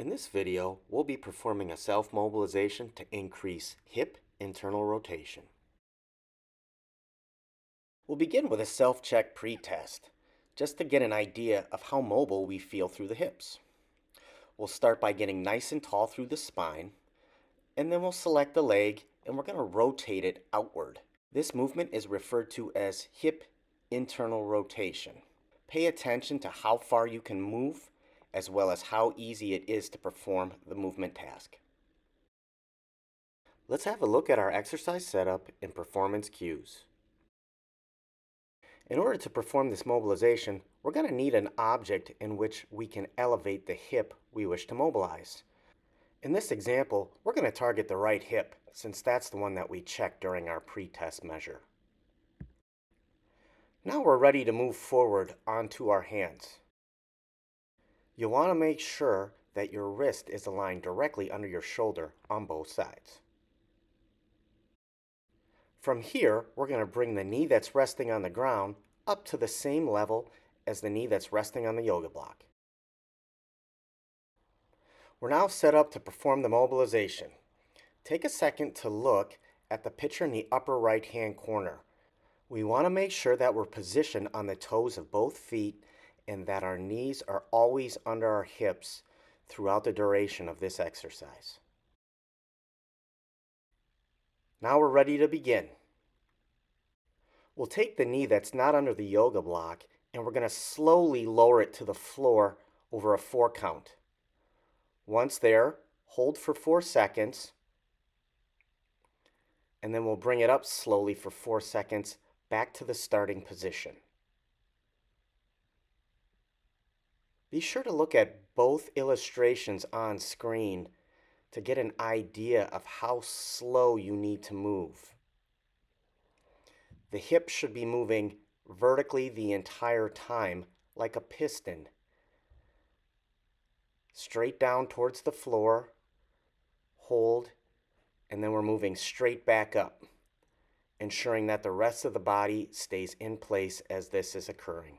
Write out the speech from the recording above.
In this video, we'll be performing a self-mobilization to increase hip internal rotation. We'll begin with a self-check pre-test, just to get an idea of how mobile we feel through the hips. We'll start by getting nice and tall through the spine, and then we'll select the leg and we're going to rotate it outward. This movement is referred to as hip internal rotation. Pay attention to how far you can move, as well as how easy it is to perform the movement task. Let's have a look at our exercise setup and performance cues. In order to perform this mobilization, we're going to need an object in which we can elevate the hip we wish to mobilize. In this example, we're going to target the right hip, since that's the one that we checked during our pre-test measure. Now we're ready to move forward onto our hands. You'll want to make sure that your wrist is aligned directly under your shoulder on both sides. From here, we're going to bring the knee that's resting on the ground up to the same level as the knee that's resting on the yoga block. We're now set up to perform the mobilization. Take a second to look at the picture in the upper right-hand corner. We want to make sure that we're positioned on the toes of both feet and that our knees are always under our hips throughout the duration of this exercise. Now we're ready to begin. We'll take the knee that's not under the yoga block and we're going to slowly lower it to the floor over a 4 count. Once there, hold for 4 seconds, and then we'll bring it up slowly for 4 seconds back to the starting position. Be sure to look at both illustrations on screen to get an idea of how slow you need to move. The hip should be moving vertically the entire time, like a piston. Straight down towards the floor, hold, and then we're moving straight back up, ensuring that the rest of the body stays in place as this is occurring.